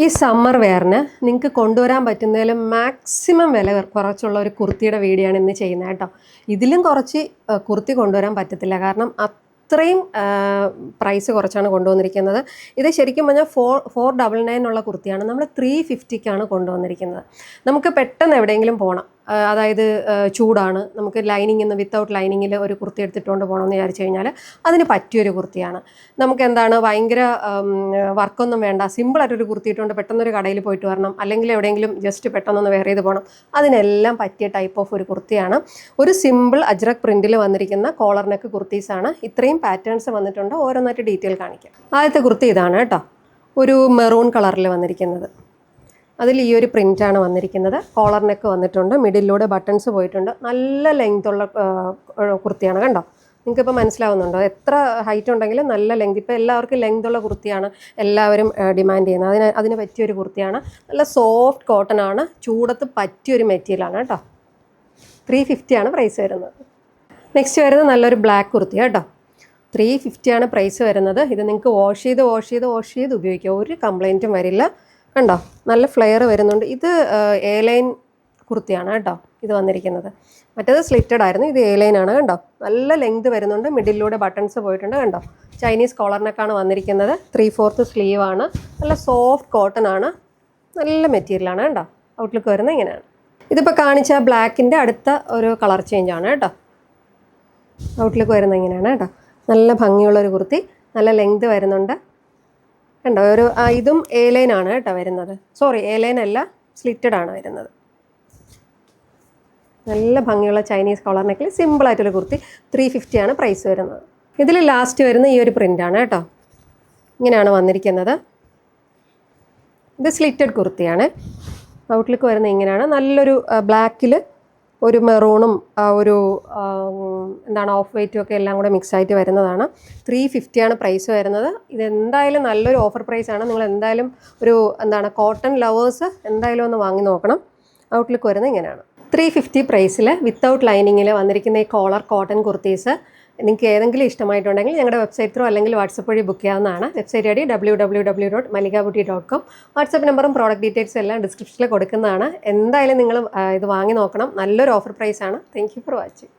ഈ സമ്മർ വെയറിന് നിങ്ങൾക്ക് കൊണ്ടുവരാൻ പറ്റുന്നതിലും മാക്സിമം വില കുറച്ചുള്ള ഒരു കുർത്തിയുടെ വീഡിയോ ആണ് ഇന്ന് ചെയ്യുന്നത് കേട്ടോ. ഇതിലും കുറച്ച് കുർത്തി കൊണ്ടുവരാൻ പറ്റത്തില്ല, കാരണം അത്രയും പ്രൈസ് കുറച്ചാണ് കൊണ്ടുവന്നിരിക്കുന്നത്. ഇത് ശരിക്കും പറഞ്ഞാൽ 499 ഉള്ള കുർത്തിയാണ്, നമ്മൾ 350ക്കാണ് കൊണ്ടുവന്നിരിക്കുന്നത്. നമുക്ക് പെട്ടെന്ന് എവിടെയെങ്കിലും പോകണം, അതായത് ചൂടാണ്, നമുക്ക് ലൈനിങ് വിത്തൗട്ട് ലൈനിങ്ങിൽ ഒരു കുർത്തി എടുത്തിട്ടുകൊണ്ട് പോകണമെന്ന് വിചാരിച്ചു കഴിഞ്ഞാൽ അതിന് പറ്റിയൊരു കുർത്തിയാണ്. നമുക്ക് എന്താണ് ഭയങ്കര വർക്കൊന്നും വേണ്ട, സിമ്പിളായിട്ടൊരു കുർത്തി ഇട്ടുകൊണ്ട് പെട്ടെന്നൊരു കടയിൽ പോയിട്ട് വരണം, അല്ലെങ്കിൽ എവിടെയെങ്കിലും ജസ്റ്റ് പെട്ടെന്നൊന്ന് വെയർ ചെയ്ത് പോകണം, അതിനെല്ലാം പറ്റിയ ടൈപ്പ് ഓഫ് ഒരു കുർത്തിയാണ്. ഒരു സിമ്പിൾ അജ്രക് പ്രിൻറ്റിൽ വന്നിരിക്കുന്ന കോളർ നെക്ക് കുർത്തീസാണ്. ഇത്രയും പാറ്റേൺസ് വന്നിട്ടുണ്ട്, ഓരോന്നായിട്ട് ഡീറ്റെയിൽ കാണിക്കാം. ആദ്യത്തെ കുർത്തി ഇതാണ് കേട്ടോ, ഒരു മെറൂൺ കളറിൽ വന്നിരിക്കുന്നത്. അതിൽ ഈ ഒരു പ്രിൻ്റാണ് വന്നിരിക്കുന്നത്. കോളർ നെക്ക് വന്നിട്ടുണ്ട്, മിഡിലൂടെ ബട്ടൺസ് പോയിട്ടുണ്ട്. നല്ല ലെങ്ത്തുള്ള കുർത്തിയാണ് കണ്ടോ. നിങ്ങൾക്കിപ്പോൾ മനസ്സിലാവുന്നുണ്ടോ? എത്ര ഹൈറ്റ് ഉണ്ടെങ്കിലും നല്ല ലെങ്ത്. ഇപ്പോൾ എല്ലാവർക്കും ലെങ്ത്തുള്ള കുർത്തിയാണ് എല്ലാവരും ഡിമാൻഡ് ചെയ്യുന്നത്. അതിന് പറ്റിയൊരു കുർത്തിയാണ്. നല്ല സോഫ്റ്റ് കോട്ടൺ ആണ്, ചൂടത്ത് പറ്റിയൊരു മെറ്റീരിയലാണ് കേട്ടോ. 350 ആണ് പ്രൈസ് വരുന്നത്. നെക്സ്റ്റ് വരുന്നത് നല്ലൊരു ബ്ലാക്ക് കുർത്തി കേട്ടോ. 350 ആണ് പ്രൈസ് വരുന്നത്. ഇത് നിങ്ങൾക്ക് വാഷ് ചെയ്ത് ഉപയോഗിക്കുക, ഒരു കംപ്ലൈൻറ്റും വരില്ല. കണ്ടോ, നല്ല ഫ്ലെയർ വരുന്നുണ്ട്. ഇത് എ ലൈൻ കുർത്തിയാണ് കേട്ടോ ഇത് വന്നിരിക്കുന്നത്. മറ്റേത് സ്ലിറ്റഡ് ആയിരുന്നു, ഇത് എ ലൈൻ ആണ്. കണ്ടോ, നല്ല ലെങ്ത് വരുന്നുണ്ട്, മിഡിലൂടെ ബട്ടൺസ് പോയിട്ടുണ്ട്. കണ്ടോ, ചൈനീസ് കോളർ നെക്കാണ് വന്നിരിക്കുന്നത്. 3/4 സ്ലീവ് ആണ്, നല്ല സോഫ്റ്റ് കോട്ടൺ ആണ്, നല്ല മെറ്റീരിയലാണ്. കണ്ടോ, ഔട്ട്ലുക്ക് വരുന്നത് ഇങ്ങനെയാണ്. ഇതിപ്പോൾ കാണിച്ച ബ്ലാക്കിൻ്റെ അടുത്ത ഒരു കളർ ചേഞ്ച് ആണ് കേട്ടോ. ഔട്ട്ലുക്ക് വരുന്നത് ഇങ്ങനെയാണ് കേട്ടോ. നല്ല ഭംഗിയുള്ളൊരു കുർത്തി, നല്ല ലെങ്ത് വരുന്നുണ്ട്. കണ്ടോ, ഇതും എ ലൈൻ ആണ് കേട്ടോ വരുന്നത്. സോറി, എ ലൈൻ അല്ല, സ്ലിറ്റഡ് ആണ് വരുന്നത്. നല്ല ഭംഗിയുള്ള ചൈനീസ് കോളർ നെക്കിൽ സിമ്പിളായിട്ടൊരു കുർത്തി. 350 ആണ് പ്രൈസ് വരുന്നത്. ഇതിൽ ലാസ്റ്റ് വരുന്ന ഈ ഒരു പ്രിൻ്റാണ് കേട്ടോ. ഇങ്ങനെയാണ് വന്നിരിക്കുന്നത്. ഇത് സ്ലിറ്റഡ് കുർത്തിയാണ്. ഔട്ട്ലുക്ക് വരുന്നത് ഇങ്ങനെയാണ്. നല്ലൊരു ബ്ലാക്കിൽ ഒരു മെറൂണും ഒരു ഓഫ് വൈറ്റും ഒക്കെ എല്ലാം കൂടെ മിക്സ് ആയിട്ട് വരുന്നതാണ്. 350 ആണ് പ്രൈസ് വരുന്നത്. ഇതെന്തായാലും നല്ലൊരു ഓഫർ പ്രൈസാണ്. നിങ്ങൾ എന്തായാലും ഒരു കോട്ടൺ ലവേഴ്സ് എന്തായാലും ഒന്ന് വാങ്ങി നോക്കണം. ഔട്ട്ലുക്ക് വരുന്നത് ഇങ്ങനെയാണ്. 350 പ്രൈസിൽ വിത്തൗട്ട് ലൈനിങ്ങിൽ വന്നിരിക്കുന്ന ഈ കോളർ കോട്ടൺ കുർത്തീസ് നിങ്ങൾക്ക് ഏതെങ്കിലും ഇഷ്ടമായിട്ടുണ്ടെങ്കിൽ ഞങ്ങളുടെ വെബ്സൈറ്റ് ത്രൂ അല്ലെങ്കിൽ വാട്സപ്പ് വഴി ബുക്ക് ചെയ്യാവുന്നതാണ്. Website I D www.maligabuti.com. WhatsApp നമ്പറും പ്രോഡക്റ്റ് ഡീറ്റെയിൽസും എല്ലാം ഡിസ്ക്രിപ്ഷനിൽ കൊടുക്കുന്നതാണ്. എന്തായാലും നിങ്ങൾ ഇത് വാങ്ങി നോക്കണം. നല്ലൊരു ഓഫർ പ്രൈസാണ്. Thank you for watching.